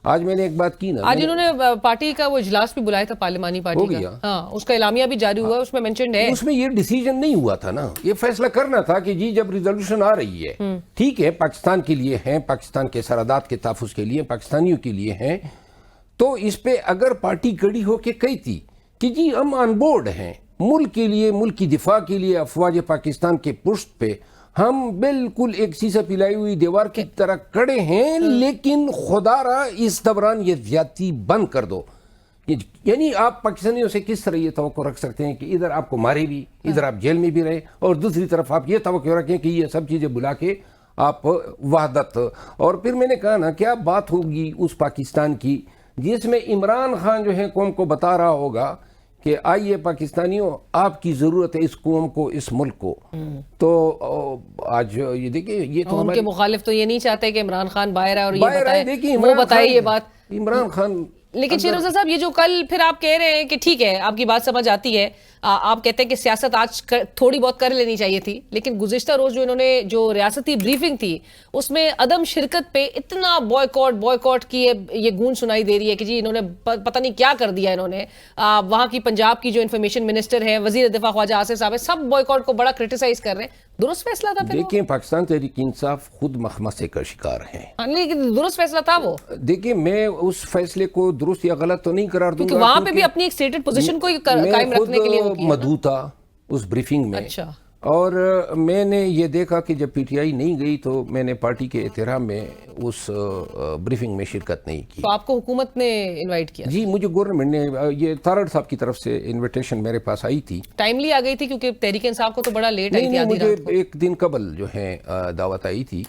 آج میں نے ایک بات کی نا, آج انہوں نے پارٹی کا وہ اجلاس بھی بلایا تھا پارلیمانی پارٹی کا, ہاں اس کا اعلامیہ بھی جاری ہوا ہے, اس میں مینشنڈ ہے. اس میں یہ ڈیسیجن نہیں ہوا تھا نا, یہ فیصلہ کرنا تھا کہ جی جب ریزولوشن آ رہی ہے ٹھیک ہے پاکستان کے لیے ہیں, پاکستان کے سرحدات کے تحفظ کے لیے پاکستانیوں کے لیے ہیں, تو اس پہ اگر پارٹی کڑی ہو کے کہتی کہ جی ہم آن بورڈ ہیں ملک کے لیے, ملک کی دفاع کے لیے افواج پاکستان کے پشت پہ ہم بالکل ایک سیسا پلائی ہوئی دیوار کی طرح کڑے ہیں, لیکن خدا را اس دوران یہ زیادتی بند کر دو. یعنی آپ پاکستانیوں سے کس طرح یہ توقع رکھ سکتے ہیں کہ ادھر آپ کو مارے بھی, ادھر آپ جیل میں بھی رہے, اور دوسری طرف آپ یہ توقع رکھیں کہ یہ سب چیزیں بلا کے آپ وحدت. اور پھر میں نے کہا نا کیا بات ہوگی اس پاکستان کی جس میں عمران خان جو ہے قوم کو بتا رہا ہوگا کہ آئیے پاکستانیوں آپ کی ضرورت ہے اس قوم کو, اس ملک کو. تو آج یہ دیکھیں, یہ تو ان کے مخالف تو یہ نہیں چاہتے کہ عمران خان باہر ہے اور یہ بتائے یہ بات. عمران خان لیکن شیر افضل صاحب یہ جو کل پھر آپ کہہ رہے ہیں کہ ٹھیک ہے آپ کی بات سمجھ آتی ہے, آپ کہتے ہیں کہ سیاست آج تھوڑی بہت کر لینی چاہیے تھی, لیکن گزشتہ روز جو انہوں نے جو ریاستی بریفنگ تھی اس میں عدم شرکت پہ اتنا بوائیکاٹ کی یہ گونج سنائی دے رہی ہے کہ جی انہوں نے پتہ نہیں کیا کر دیا. انہوں نے وہاں کی پنجاب کی جو انفارمیشن منسٹر ہے, وزیر دفاع خواجہ آصف صاحب ہے, سب بوائیکاٹ کو بڑا کرٹیسائز کر رہے ہیں. درست فیصلہ تھا؟ دیکھیں پاکستان تحریک انصاف خود مخمصے کا شکار ہیں, لیکن درست فیصلہ تھا وہ. دیکھیں میں اس فیصلے کو درست یا غلط تو نہیں قرار دوں گا, کیونکہ وہاں پہ بھی اپنی ایک سٹیٹڈ پوزیشن کو قائم رکھنے کے لیے وہ کیا مدعو تھا اس بریفنگ میں. اچھا. اور میں نے یہ دیکھا کہ جب پی ٹی آئی نہیں گئی تو میں نے پارٹی کے احترام میں اس بریفنگ میں شرکت نہیں کی. تو آپ کو حکومت نے انوائٹ کیا؟ جی مجھے گورنمنٹ نے, یہ تارڑ صاحب کی طرف سے انویٹیشن میرے پاس آئی تھی. ٹائملی آ گئی تھی کیونکہ تحریک انصاف کو تو بڑا لیٹ آئی تھی, آدھی مجھے رات کو. ایک دن قبل جو ہے دعوت آئی تھی,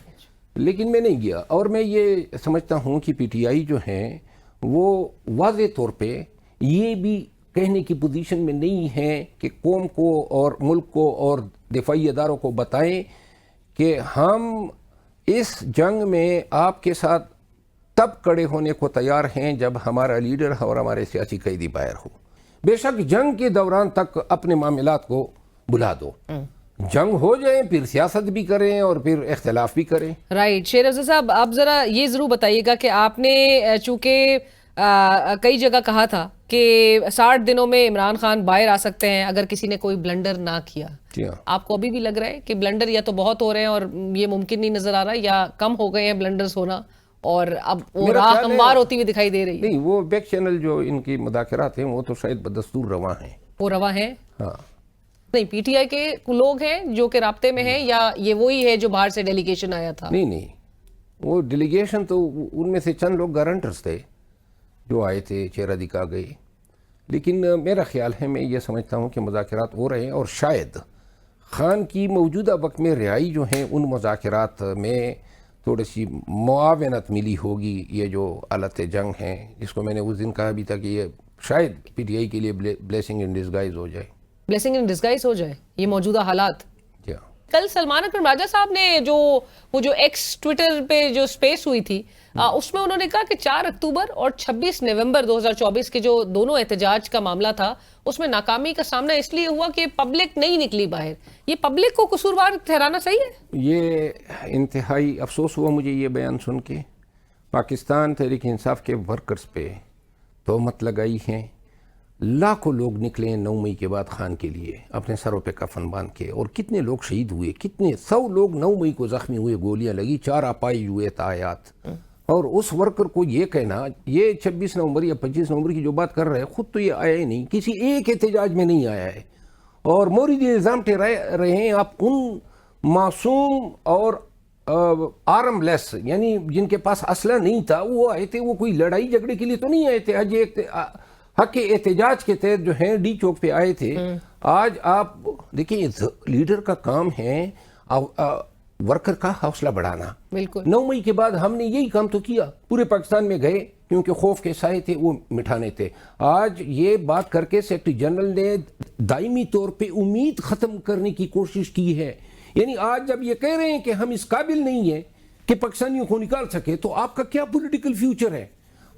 لیکن میں نہیں گیا. اور میں یہ سمجھتا ہوں کہ پی ٹی آئی جو ہیں وہ واضح طور پہ یہ بھی کہنے کی پوزیشن میں نہیں ہے کہ قوم کو اور ملک کو اور دفاعی اداروں کو بتائیں کہ ہم اس جنگ میں آپ کے ساتھ تب کڑے ہونے کو تیار ہیں جب ہمارا لیڈر اور ہمارے سیاسی قیدی باہر ہو. بے شک جنگ کے دوران تک اپنے معاملات کو بلا دو, جنگ ہو جائیں پھر سیاست بھی کریں اور پھر اختلاف بھی کریں. رائٹ. شیر افضل صاحب آپ ذرا یہ ضرور بتائیے گا کہ آپ نے چونکہ کئی جگہ کہا تھا کہ 60 دنوں میں عمران خان باہر آ سکتے ہیں اگر کسی نے کوئی بلنڈر نہ کیا. آپ کو ابھی بھی لگ رہا ہے کہ بلنڈر یا تو بہت ہو رہے ہیں اور یہ ممکن نہیں نظر آ رہا, یا کم ہو گئے ہیں بلنڈرز ہونا اور اب وہ راہ ہموار ہوتی ہوئی دکھائی دے رہی ہے؟ نہیں, وہ بیک چینل جو ان کی مذاکرات ہیں وہ تو شاید بدستور رواں ہیں. وہ رواں ہیں؟ ہاں. نہیں, پی ٹی آئی کے لوگ ہیں جو کہ رابطے میں ہیں, یا یہ وہی ہے جو باہر سے ڈیلیگیشن آیا تھا؟ نہیں, وہ ڈیلیگیشن تو ان میں سے چند لوگ گارنٹرز تھے جو آئے تھے, چہرہ دکھا گئے. لیکن میرا خیال ہے, میں یہ سمجھتا ہوں کہ مذاکرات ہو رہے ہیں اور شاید خان کی موجودہ وقت میں رہائی جو ہیں ان مذاکرات میں تھوڑی سی معاونت ملی ہوگی. یہ جو آلت جنگ ہیں جس کو میں نے اس دن کہا بھی تھا کہ یہ شاید پی ٹی آئی کے لیے بلیسنگ ان ڈسگائز ہو جائے. بلیسنگ ان ڈسگائز ہو جائے یہ موجودہ حالات. کل سلمان اکرم راجہ صاحب نے وہ جو ایکس ٹویٹر پہ جو سپیس ہوئی تھی اس میں انہوں نے کہا کہ 4 اکتوبر اور 26 نومبر 2024 کے جو دونوں احتجاج کا معاملہ تھا اس میں ناکامی کا سامنا اس لیے ہوا کہ پبلک نہیں نکلی باہر. یہ پبلک کو قصوروار ٹھہرانا صحیح ہے؟ یہ انتہائی افسوس ہوا مجھے یہ بیان سن کے. پاکستان تحریک انصاف کے ورکرز پہ تہمت لگائی ہیں. لاکھوں لوگ نکلے 9 مئی کے بعد خان کے لیے اپنے سروں پہ کفن باندھ کے, اور کتنے لوگ شہید ہوئے, کتنے 100 لوگ 9 مئی کو زخمی ہوئے, گولیاں لگی, 4 اپاہج ہوئے تاحیات. اور اس ورکر کو یہ کہنا, یہ 26 نومبر یا 25 نومبر کی جو بات کر رہے ہیں خود تو یہ آیا ہی نہیں, کسی ایک احتجاج میں نہیں آیا ہے, اور مورد الزام ٹھہرا رہے ہیں آپ ان معصوم اور آرم لیس, یعنی جن کے پاس اسلحہ نہیں تھا وہ آئے تھے. وہ کوئی لڑائی جھگڑے کے لیے تو نہیں آئے تھے, حق احتجاج کے تحت جو ہیں ڈی چوک پہ آئے تھے. آج آپ دیکھیں لیڈر کا کام ہے ورکر کا حوصلہ بڑھانا. بالکل 9 مئی کے بعد ہم نے یہی کام تو کیا, پورے پاکستان میں گئے کیونکہ خوف کے سائے تھے وہ مٹھانے تھے. آج یہ بات کر کے سیکرٹری جنرل نے دائمی طور پہ امید ختم کرنے کی کوشش کی ہے. یعنی آج جب یہ کہہ رہے ہیں کہ ہم اس قابل نہیں ہیں کہ پاکستانیوں کو نکال سکے, تو آپ کا کیا پولیٹیکل فیوچر ہے؟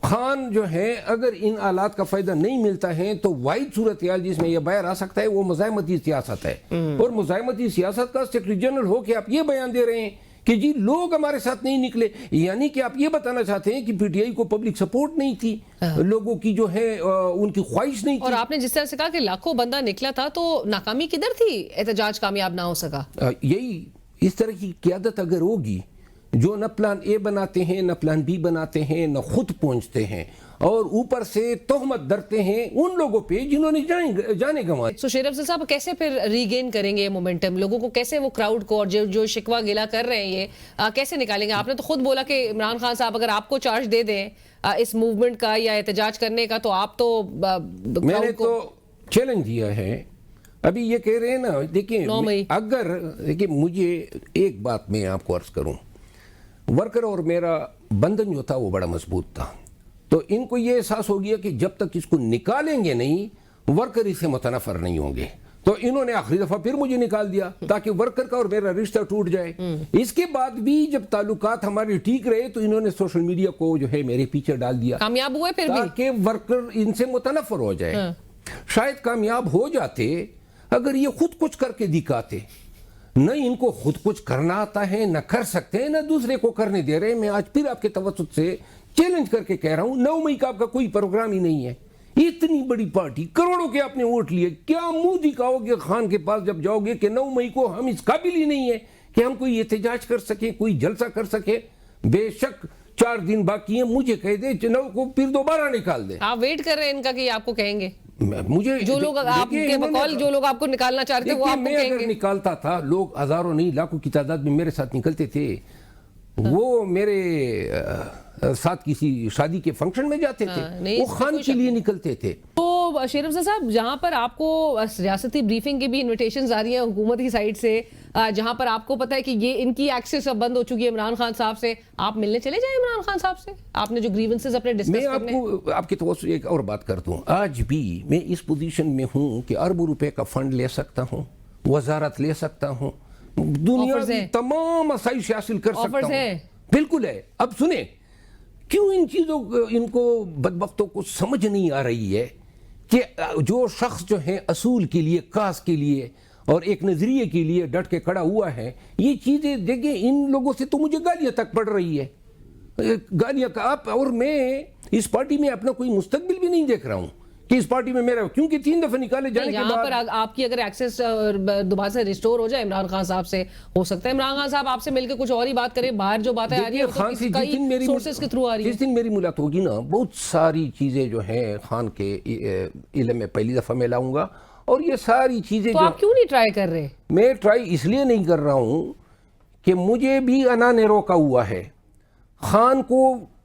خان جو ہے اگر ان آلات کا فائدہ نہیں ملتا ہے تو واحد صورتحال جس میں یہ باہر آ سکتا ہے وہ مزاحمتی سیاست ہے. اور مزاحمتی سیاست کا سیکرٹری جنرل ہو کے آپ یہ بیان دے رہے ہیں کہ جی لوگ ہمارے ساتھ نہیں نکلے. یعنی کہ آپ یہ بتانا چاہتے ہیں کہ پی ٹی آئی کو پبلک سپورٹ نہیں تھی, لوگوں کی جو ہے ان کی خواہش نہیں تھی. اور آپ نے جس طرح سے کہا کہ لاکھوں بندہ نکلا تھا, تو ناکامی کدھر تھی, احتجاج کامیاب نہ ہو سکا؟ یہی اس طرح کی قیادت اگر ہوگی جو نہ پلان اے بناتے ہیں, نہ پلان بی بناتے ہیں, نہ خود پہنچتے ہیں, اور اوپر سے تہمت درتے ہیں ان لوگوں پہ جنہوں نے جانے گنوائے. سو شیر افضل صاحب کیسے پھر ریگین کریں گے یہ مومنٹم, لوگوں کو کیسے, وہ کراؤڈ کو, اور جو شکوہ گلا کر رہے ہیں یہ کیسے نکالیں گے؟ آپ نے تو خود بولا کہ عمران خان صاحب اگر آپ کو چارج دے دیں اس موومنٹ کا یا احتجاج کرنے کا, تو آپ تو میں نے تو چیلنج دیا ہے. ابھی یہ کہہ رہے ہیں نا, دیکھیں اگر دیکھیں مجھے ایک بات میں آپ کو عرض کروں, ورکر اور میرا بندھن جو تھا وہ بڑا مضبوط تھا. تو ان کو یہ احساس ہو گیا کہ جب تک اس کو نکالیں گے نہیں ورکر اس سے متنفر نہیں ہوں گے, تو انہوں نے آخری دفعہ پھر مجھے نکال دیا تاکہ ورکر کا اور میرا رشتہ ٹوٹ جائے. اس کے بعد بھی جب تعلقات ہمارے ٹھیک رہے تو انہوں نے سوشل میڈیا کو جو ہے میرے پیچھے ڈال دیا, کامیاب ہوئے پھر بھی تاکہ ورکر ان سے متنفر ہو جائے. شاید کامیاب ہو جاتے اگر یہ خود کچھ کر کے دکھاتے. نہ ان کو خود کچھ کرنا آتا ہے, نہ کر سکتے ہیں, نہ دوسرے کو کرنے دے رہے. میں آج پھر آپ کے توسط سے چیلنج کر کے کہہ رہا ہوں, 9 مئی کا آپ کا کوئی پروگرام ہی نہیں ہے. اتنی بڑی پارٹی, کروڑوں کے آپ نے ووٹ لیے, کیا منہ دکھاؤ گے خان کے پاس جب جاؤ گے کہ 9 مئی کو ہم اس قابل ہی نہیں ہے کہ ہم کوئی احتجاج کر سکیں, کوئی جلسہ کر سکیں؟ بے شک 4 دن باقی ہیں, مجھے کہہ دے چنو کو پھر دوبارہ نکال دے. آپ ویٹ کر رہے ہیں ان کا کہ آپ کو کہیں گے؟ مجھے جو لوگ آپ کے بقول جو لوگ آپ کو نکالنا چاہتے ہیں وہ آپ کو میں کہیں اگر گے؟ نکالتا تھا, لوگ ہزاروں نہیں لاکھوں کی تعداد میں میرے ساتھ نکلتے تھے. وہ میرے ساتھ کسی شادی کے فنکشن میں جاتے تھے, وہ خان کے لیے نکلتے تھے. تو شیر افضل صاحب, جہاں پر آپ کو ریاستی بریفنگ کی بھی انویٹیشنز آ رہی ہیں حکومت کی سائڈ سے, جہاں پر آپ کو پتا ہے کہ یہ ان کی ایکسس اب بند ہو چکی ہے عمران خان صاحب سے, آپ ملنے چلے جائیں عمران خان صاحب سے؟ آپ نے جو گریونسز اپنے ڈسکس کرنے. میں آپ کو آپ کی توسط ایک اور بات کرتا ہوں, آج بھی میں اس پوزیشن میں ہوں کہ اربوں روپے کا فنڈ لے سکتا ہوں, وزارت لے سکتا ہوں, دنیا کی تمام آسائش حاصل کر سکتا ہوں. بالکل ہے. اب سنیں, کیوں ان چیزوں ان کو بدبختوں کو سمجھ نہیں آ رہی ہے کہ جو شخص جو ہے اصول کے لیے, کاس کے لیے اور ایک نظریے کے لیے ڈٹ کے کھڑا ہوا ہے, یہ چیزیں دیکھیں ان لوگوں سے تو مجھے گالیاں تک پڑ رہی ہے. گالیاں کا آپ اور میں اس پارٹی میں اپنا کوئی مستقبل بھی نہیں دیکھ رہا ہوں کہ اس پارٹی میں میرا, کیونکہ 3 دفعہ نکالے جانے کے بعد یہاں پر آپ کی اگر ایکسس دوبارہ سے ریسٹور ہو جائے عمران خان صاحب سے, ہو سکتا ہے عمران خان صاحب آپ سے مل کے کچھ اور ہی بات کریں. باہر جو باتیں آ رہی ہیں خان سے سورسز کے تھرو آ رہی ہیں. جس دن میری ملاقات ہوگی نا, بہت ساری چیزیں جو ہیں خان کے علم میں پہلی دفعہ میں لاؤں گا, اور یہ ساری چیزیں. تو آپ کیوں نہیں ٹرائی کر رہے؟ میں ٹرائی اس لیے نہیں کر رہا ہوں کہ مجھے بھی انا نے روکا ہوا ہے. خان کو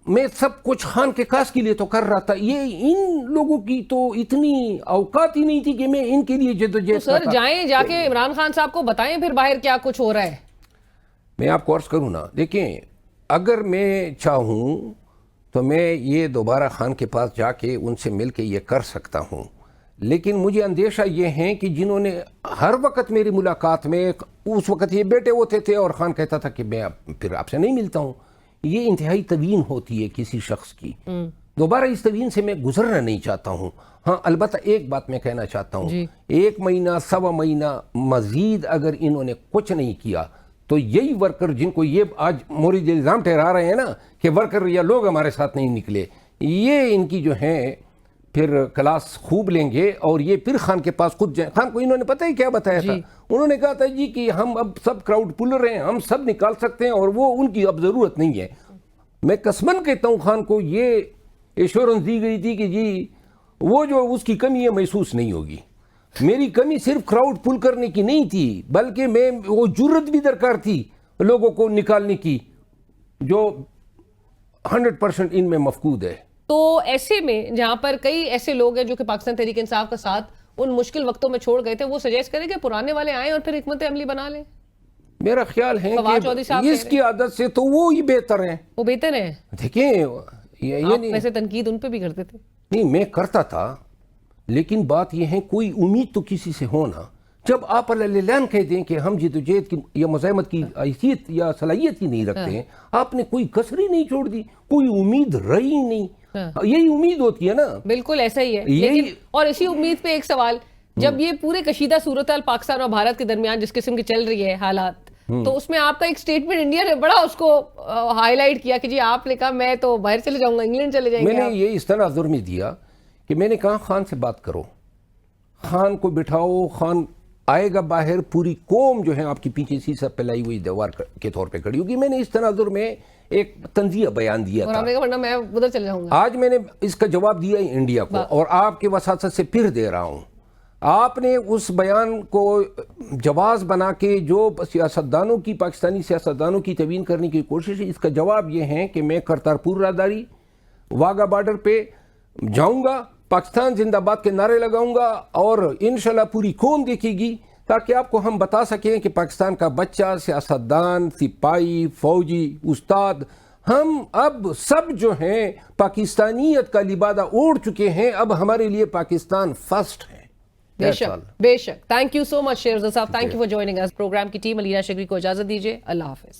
میں سب کچھ خان کے کاس کے لیے تو کر رہا تھا, یہ ان لوگوں کی تو اتنی اوقات ہی نہیں تھی کہ میں ان کے لیے جدوجہد سر جائیں, جا کے عمران خان صاحب کو بتائیں پھر باہر کیا کچھ ہو رہا ہے. میں آپ کو عرض کروں نا, دیکھیں اگر میں چاہوں تو میں یہ دوبارہ خان کے پاس جا کے ان سے مل کے یہ کر سکتا ہوں, لیکن مجھے اندیشہ یہ ہے کہ جنہوں نے ہر وقت میری ملاقات میں, اس وقت یہ بیٹے ہوتے تھے اور خان کہتا تھا کہ میں پھر آپ سے نہیں ملتا ہوں, یہ انتہائی توہین ہوتی ہے کسی شخص کی. دوبارہ اس توہین سے میں گزرنا نہیں چاہتا ہوں. ہاں البتہ ایک بات میں کہنا چاہتا ہوں, 1 مہینہ 1.25 مہینہ مزید اگر انہوں نے کچھ نہیں کیا تو یہی ورکر جن کو یہ آج مورد الزام ٹھہرا رہے ہیں نا کہ ورکر یا لوگ ہمارے ساتھ نہیں نکلے, یہ ان کی جو ہیں پھر کلاس خوب لیں گے, اور یہ پھر خان کے پاس خود جائیں. خان کو انہوں نے پتہ ہے کیا بتایا تھا, انہوں نے کہا تھا جی کہ ہم اب سب کراؤڈ پولر ہیں, ہم سب نکال سکتے ہیں اور وہ ان کی اب ضرورت نہیں ہے. میں قسماً کہتا ہوں خان کو یہ ایشورنس دی گئی تھی کہ جی وہ جو اس کی کمی ہے محسوس نہیں ہوگی. میری کمی صرف کراؤڈ پل کرنے کی نہیں تھی, بلکہ میں وہ جرت بھی درکار تھی لوگوں کو نکالنے کی جو 100% ان میں مفقود ہے. تو ایسے میں جہاں پر کئی ایسے لوگ ہیں جو کہ پاکستان تحریک انصاف کا ساتھ ان مشکل وقتوں میں چھوڑ گئے تھے, وہ سجیسٹ کریں کہ پرانے والے آئیں اور پھر حکمت عملی بنا لیں. میرا خیال ہے کہ اس کی عادت سے تو وہ ہی بہتر ہیں. وہ بہتر ہیں. دیکھیں آپ ویسے تنقید ان پہ بھی کرتے تھے. نہیں میں کرتا تھا, لیکن بات یہ ہے کوئی امید تو کسی سے ہونا. جب آپ اعلان کہہ دیں کہ ہم جدوجہد کی یا مزاحمت کی حیثیت یا صلاحیت ہی نہیں رکھتے ہیں, آپ نے کوئی کسر ہی نہیں چھوڑ دی, کوئی امید رہی نہیں. یہی امید ہوتی ہے نا. بالکل ایسا ہی ہے. لیکن اور اسی امید پہ ایک سوال, جب یہ پورے کشیدہ صورتحال پاکستان اور بھارت کے درمیان جس قسم کی چل رہی ہے حالات, تو اس میں آپ کا ایک اسٹیٹمنٹ انڈیا نے بڑا اس کو ہائی لائٹ کیا کہ جی آپ نے کہا میں تو باہر چلے جاؤں گا، انگلینڈ چلے جائیں گے. میں نے یہ اس تناظر میں دیا کہ میں نے کہا خان سے بات کرو، خان کو بٹھاؤ، خان آئے گا باہر، پوری قوم جو ہے آپ کی پیچھے سیسا پھیلائی ہوئی دیوار کے طور پہ کھڑی ہوگی. میں نے اس تناظر میں ایک تنزیہ بیان دیا اور تھا، ہم نے کہا ورنہ میں ادھر چلے جاؤں گا. آج میں نے اس کا جواب دیا ہی انڈیا کو، اور آپ کے وساطت سے پھر دے رہا ہوں. آپ نے اس بیان کو جواز بنا کے جو سیاستدانوں کی، پاکستانی سیاستدانوں کی توہین کرنے کی کوشش ہے، اس کا جواب یہ ہے کہ میں کرتارپور راہداری، واگا بارڈر پہ جاؤں گا، پاکستان زندہ باد کے نعرے لگاؤں گا، اور انشاءاللہ پوری قوم دیکھے گی، تاکہ آپ کو ہم بتا سکیں کہ پاکستان کا بچہ، سیاستدان، سپاہی، فوجی، استاد، ہم اب سب جو ہیں پاکستانیت کا لبادہ اوڑھ چکے ہیں. اب ہمارے لیے پاکستان فرسٹ ہے. بے شک بے شک. تھینک یو سو مچ شیر رضا صاحب، thank you for joining us. Programme کی ٹیم علینا شگری کو اجازت دیجیے. اللہ حافظ.